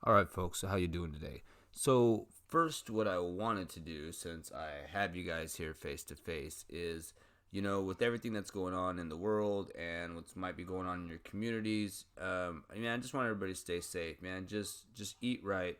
All right, folks. So how you doing today? So first, what I wanted to do, since I have you guys here face to face, is with everything that's going on in the world and what might be going on in your communities. I just want everybody to stay safe, man. Just eat right,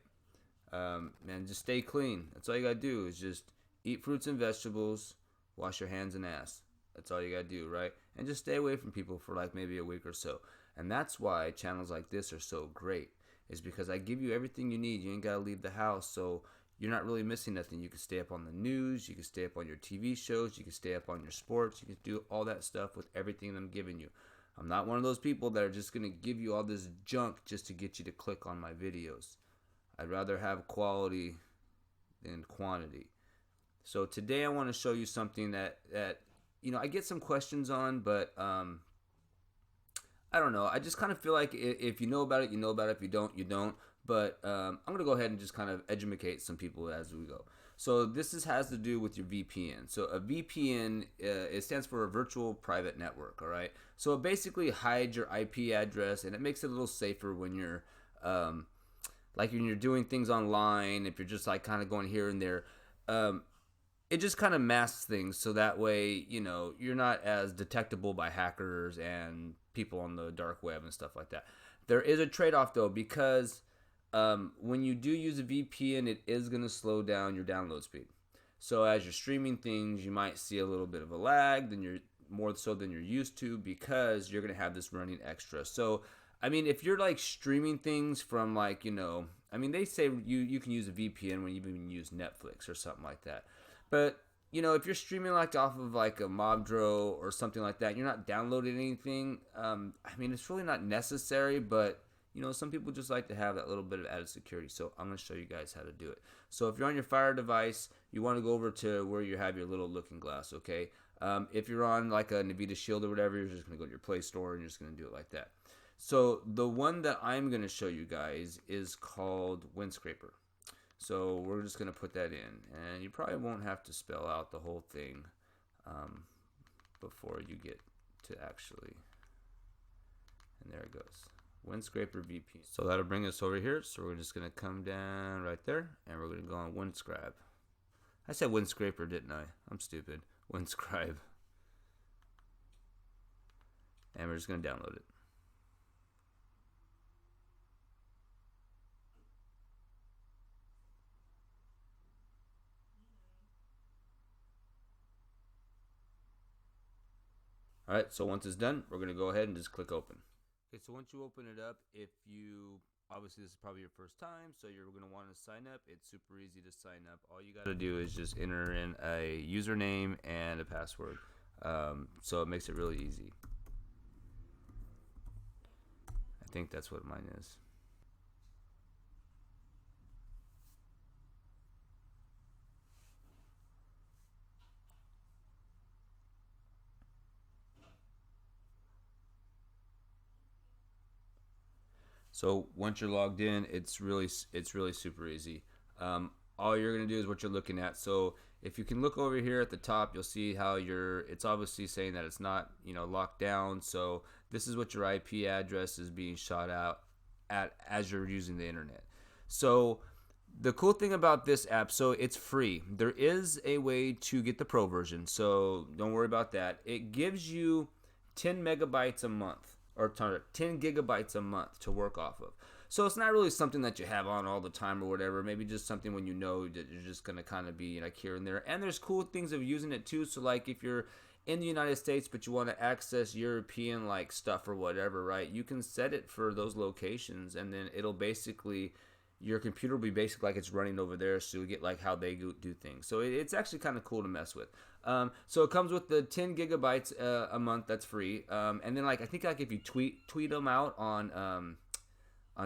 man. Just stay clean. That's all you gotta do is just eat fruits and vegetables, wash your hands and ass. That's all you gotta do, right? And just stay away from people for like maybe a week or so. And that's why channels like this are so great, is because I give you everything you need. You ain't gotta leave the house, so you're not really missing nothing. You can stay up on the news, you can stay up on your TV shows, you can stay up on your sports, you can do all that stuff with everything I'm giving you. I'm not one of those people that are just gonna give you all this junk just to get you to click on my videos. I'd rather have quality than quantity. So today I want to show you something that I get some questions on, but I don't know. I just kind of feel like if you know about it, you know about it. If you don't, you don't. But I'm gonna go ahead and just kind of educate some people as we go. So has to do with your VPN. So a VPN it stands for a virtual private network. All right. So it basically hides your IP address and it makes it a little safer when you're like when you're doing things online. If you're just like kind of going here and there. It just kind of masks things so that way you're not as detectable by hackers and people on the dark web and stuff like that. There is a trade-off though, because when you do use a VPN, it is going to slow down your download speed. So as you're streaming things, you might see a little bit of a lag, than you're more so than you're used to, because you're going to have this running extra. So I mean, if you're like streaming things from they say you can use a VPN when you even use Netflix or something like that. But if you're streaming like off of like a Mobdro or something like that, you're not downloading anything. It's really not necessary, but some people just like to have that little bit of added security. So I'm going to show you guys how to do it. So if you're on your Fire device, you want to go over to where you have your little looking glass, okay? If you're on like a Nvidia Shield or whatever, you're just going to go to your Play Store and you're just going to do it like that. So the one that I'm going to show you guys is called Windscraper. So we're just going to put that in. And you probably won't have to spell out the whole thing before you get to actually. And there it goes. Windscraper VPN. So that'll bring us over here. So we're just going to come down right there. And we're going to go on Windscribe. I said Windscraper, didn't I? I'm stupid. Windscribe. And we're just going to download it. All right, so once it's done, we're going to go ahead and just click open. Okay, so once you open it up, if you, obviously this is probably your first time, so you're going to want to sign up. It's super easy to sign up. All you got to do is just enter in a username and a password. So it makes it really easy. I think that's what mine is. So once you're logged in, it's really super easy. All you're gonna do is what you're looking at. So if you can look over here at the top, you'll see how it's obviously saying that it's not locked down. So this is what your IP address is being shot out at as you're using the internet. So the cool thing about this app, so it's free. There is a way to get the pro version, so don't worry about that. It gives you 10 megabytes a month, or 10 gigabytes a month to work off of. So it's not really something that you have on all the time or whatever. Maybe just something when you know that you're just going to kind of be like here and there. And there's cool things of using it too. So like if you're in the United States but you want to access European like stuff or whatever, right? You can set it for those locations, and then it'll basically, your computer will be basically like it's running over there, so you get like how they do things. So it's actually kind of cool to mess with. So it comes with the 10 gigabytes a month. That's free. And then like I think like if you tweet them out on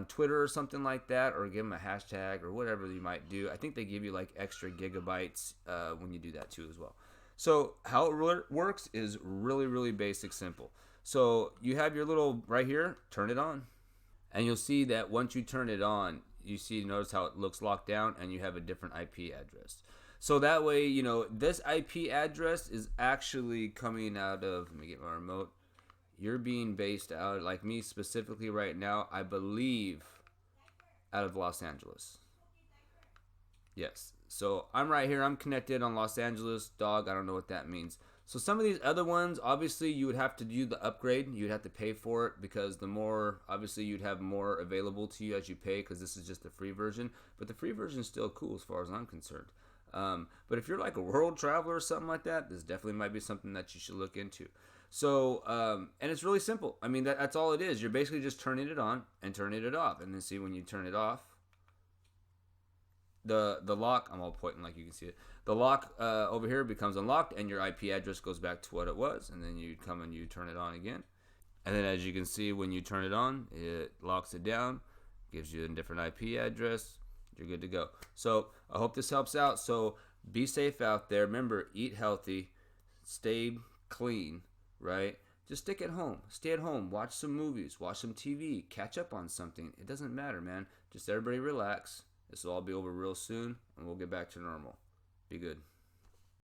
Twitter or something like that, or give them a hashtag or whatever you might do, I think they give you like extra gigabytes when you do that too as well. So how it works is really basic, simple. So you have your little right here, turn it on. And you'll see that once you turn it on, notice how it looks locked down and you have a different IP address. So that way, this IP address is actually coming out of, let me get my remote. You're being based out, like me specifically right now, I believe out of Los Angeles. Yes. So I'm right here. I'm connected on Los Angeles. Dog, I don't know what that means. So some of these other ones, obviously, you would have to do the upgrade. You'd have to pay for it because the more, obviously, you'd have more available to you as you pay because this is just the free version. But the free version is still cool as far as I'm concerned. But if you're like a world traveler or something like that, this definitely might be something that you should look into. So, and it's really simple. I mean, that's all it is. You're basically just turning it on and turning it off. And then see when you turn it off, the lock, I'm all pointing like you can see it, the lock over here becomes unlocked and your IP address goes back to what it was, and then you come and you turn it on again, and then as you can see when you turn it on, it locks it down, gives you a different IP address, you're good to go. So I hope this helps out. So be safe out there. Remember, eat healthy, stay clean, right? Just stick at home, stay at home, watch some movies, watch some TV, catch up on something. It doesn't matter, man. Just everybody relax. This will all be over real soon, and we'll get back to normal. Be good.